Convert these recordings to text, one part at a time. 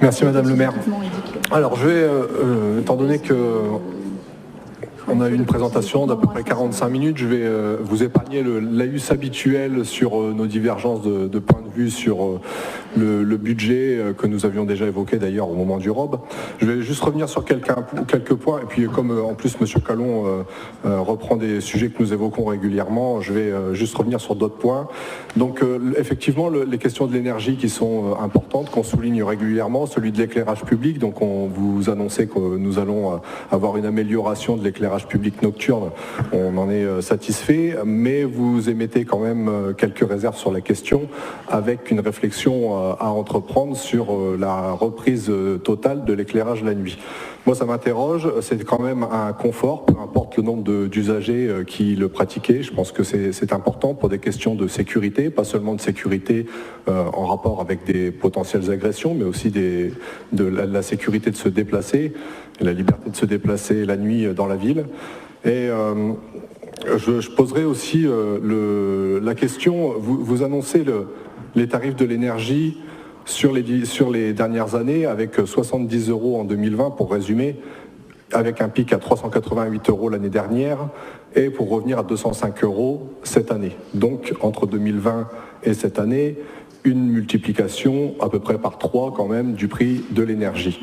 Merci Madame le maire. Alors je vais, étant donné que on a eu une présentation d'à peu près 45 minutes, je vais vous épargner le laïus habituel sur nos divergences de points de vue sur le budget que nous avions déjà évoqué d'ailleurs au moment du ROB. Je vais juste revenir sur quelques points, et puis comme en plus M. Callon reprend des sujets que nous évoquons régulièrement, je vais juste revenir sur d'autres points. Donc effectivement, les questions de l'énergie qui sont importantes, qu'on souligne régulièrement, celui de l'éclairage public, donc on vous annonçait que nous allons avoir une amélioration de l'éclairage public nocturne, on en est satisfait, mais vous émettez quand même quelques réserves sur la question, avec une réflexion à entreprendre sur la reprise totale de l'éclairage la nuit. Moi ça m'interroge, c'est quand même un confort, peu importe le nombre d'usagers qui le pratiquaient, je pense que c'est important pour des questions de sécurité, pas seulement de sécurité en rapport avec des potentielles agressions, mais aussi de la sécurité de se déplacer, la liberté de se déplacer la nuit dans la ville. Et je poserai aussi la question, vous annoncez les tarifs de l'énergie sur les dernières années avec 70 € en 2020 pour résumer, avec un pic à 388 € l'année dernière et pour revenir à 205 € cette année. Donc entre 2020 et cette année, une multiplication à peu près par 3 quand même du prix de l'énergie.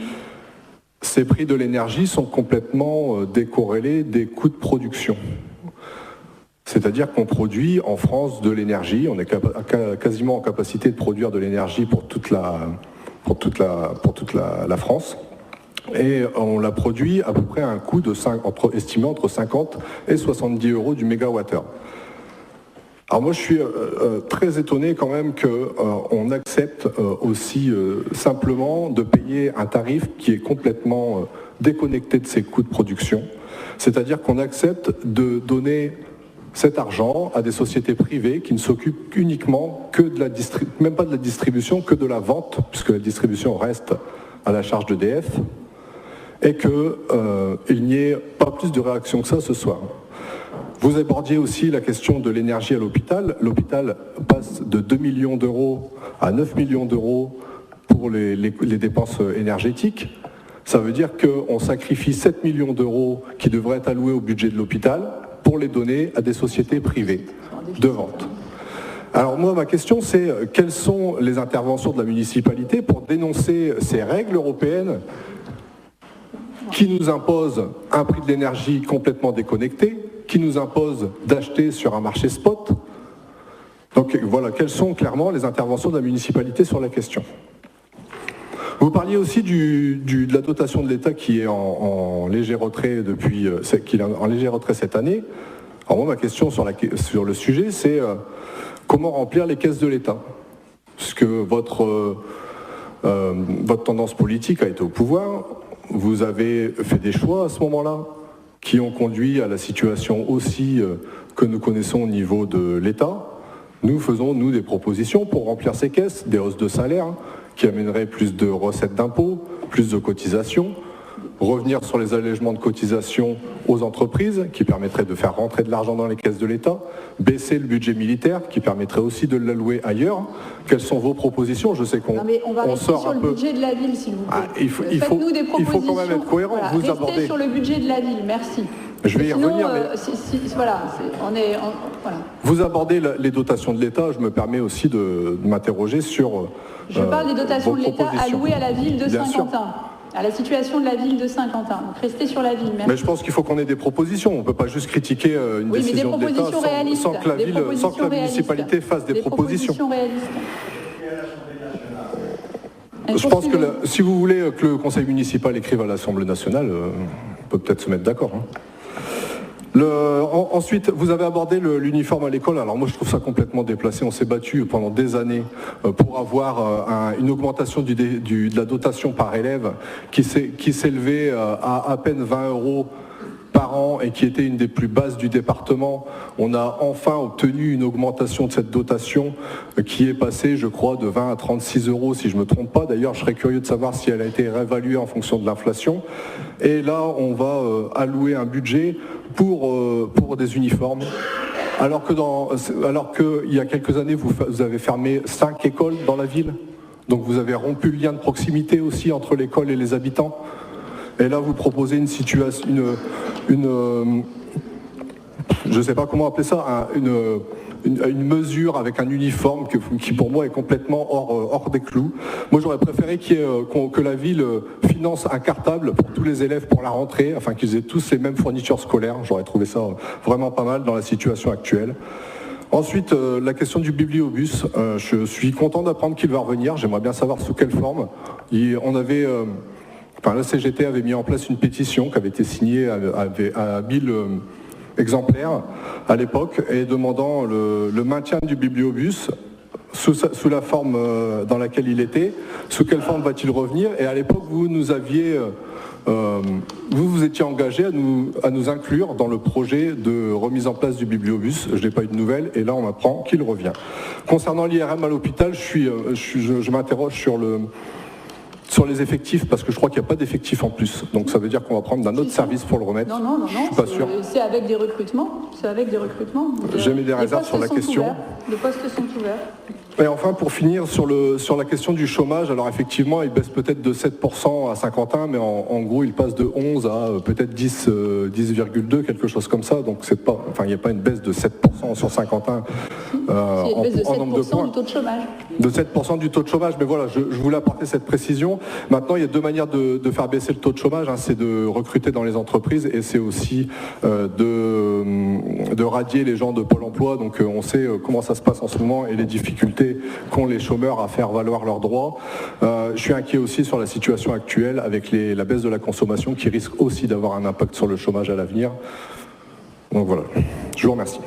Ces prix de l'énergie sont complètement décorrélés des coûts de production. C'est-à-dire qu'on produit en France de l'énergie, on est quasiment en capacité de produire de l'énergie pour toute la France. Et on la produit à peu près à un coût estimé entre 50 et 70 € du mégawattheure. Alors moi je suis très étonné quand même qu'on accepte aussi simplement de payer un tarif qui est complètement déconnecté de ses coûts de production. C'est-à-dire qu'on accepte de donner cet argent à des sociétés privées qui ne s'occupent uniquement que de même pas de la distribution, que de la vente, puisque la distribution reste à la charge d'EDF, et qu'il n'y ait pas plus de réaction que ça ce soir. Vous abordiez aussi la question de l'énergie à l'hôpital. L'hôpital passe de 2 millions d'euros à 9 millions d'euros pour les dépenses énergétiques. Ça veut dire qu'on sacrifie 7 millions d'euros qui devraient être alloués au budget de l'hôpital pour les donner à des sociétés privées de vente. Alors moi, ma question, c'est quelles sont les interventions de la municipalité pour dénoncer ces règles européennes qui nous imposent un prix de l'énergie complètement déconnecté, qui nous imposent d'acheter sur un marché spot. Donc voilà, quelles sont clairement les interventions de la municipalité sur la question. Vous parliez aussi de la dotation de l'État qui est en léger retrait cette année. Alors moi, ma question sur le sujet, c'est comment remplir les caisses de l'État, puisque votre tendance politique a été au pouvoir. Vous avez fait des choix à ce moment-là qui ont conduit à la situation aussi que nous connaissons au niveau de l'État. Nous faisons, des propositions pour remplir ces caisses, des hausses de salaire qui amèneraient plus de recettes d'impôts, plus de cotisations, revenir sur les allègements de cotisations aux entreprises qui permettraient de faire rentrer de l'argent dans les caisses de l'État, baisser le budget militaire qui permettrait aussi de l'allouer ailleurs. Quelles sont vos propositions? Je sais qu'on sort sur un peu... le budget de la ville, s'il vous plaît. Il faut quand même être cohérent. Voilà, vous abordez... Restez sur le budget de la ville, merci. Je vais y revenir, mais... voilà. Vous abordez les dotations de l'État, je me permets aussi de m'interroger sur... Je parle des dotations de l'État allouées à la ville de Saint-Quentin, à la situation de la ville de Saint-Quentin. Donc restez sur la ville, merci. Mais je pense qu'il faut qu'on ait des propositions. On ne peut pas juste critiquer une décision de l'État sans que la municipalité fasse des propositions. Réalistes. Je pense que si vous voulez que le conseil municipal écrive à l'Assemblée nationale, on peut peut-être se mettre d'accord. Ensuite, vous avez abordé l'uniforme à l'école. Alors moi, je trouve ça complètement déplacé. On s'est battu pendant des années pour avoir une augmentation de la dotation par élève qui s'élevait à peine 20 € par an et qui était une des plus basses du département. On a enfin obtenu une augmentation de cette dotation qui est passée, je crois, de 20 à 36 € si je ne me trompe pas. D'ailleurs, je serais curieux de savoir si elle a été réévaluée en fonction de l'inflation. Et là, on va allouer un budget pour des uniformes. Alors qu'il y a quelques années, vous avez fermé 5 écoles dans la ville. Donc vous avez rompu le lien de proximité aussi entre l'école et les habitants. Et là, vous proposez une situation, je ne sais pas comment appeler ça, une mesure avec un uniforme qui pour moi est complètement hors des clous. Moi j'aurais préféré que la ville finance un cartable pour tous les élèves pour la rentrée, afin qu'ils aient tous les mêmes fournitures scolaires. J'aurais trouvé ça vraiment pas mal dans la situation actuelle. Ensuite, la question du bibliobus. Je suis content d'apprendre qu'il va revenir. J'aimerais bien savoir sous quelle forme. La CGT avait mis en place une pétition qui avait été signée à 1000 exemplaires à l'époque et demandant le maintien du bibliobus sous la forme dans laquelle il était. Sous quelle forme va-t-il revenir? Et à l'époque, vous étiez engagé à nous inclure dans le projet de remise en place du bibliobus. Je n'ai pas eu de nouvelles et là on m'apprend qu'il revient. Concernant l'IRM à l'hôpital, je m'interroge sur les effectifs, parce que je crois qu'il n'y a pas d'effectifs en plus. Donc ça veut dire qu'on va prendre d'un autre service pour le remettre. Non, je suis pas sûr. C'est avec des recrutements. J'ai mis des réserves sur la question. Les postes sont ouverts. Et enfin, pour finir, sur la question du chômage, alors effectivement, il baisse peut-être de 7% à Saint-Quentin, mais en gros, il passe de 11 à peut-être 10,2, quelque chose comme ça. Donc il n'y a pas une baisse de 7% sur Saint-Quentin en nombre de points. Du taux de chômage. De 7% du taux de chômage, mais voilà, je voulais apporter cette précision. Maintenant, il y a deux manières de faire baisser le taux de chômage, hein. C'est de recruter dans les entreprises et c'est aussi de radier les gens de Pôle emploi. Donc on sait comment ça se passe en ce moment et les difficultés qu'ont les chômeurs à faire valoir leurs droits. Je suis inquiet aussi sur la situation actuelle avec la baisse de la consommation qui risque aussi d'avoir un impact sur le chômage à l'avenir. Donc voilà, je vous remercie.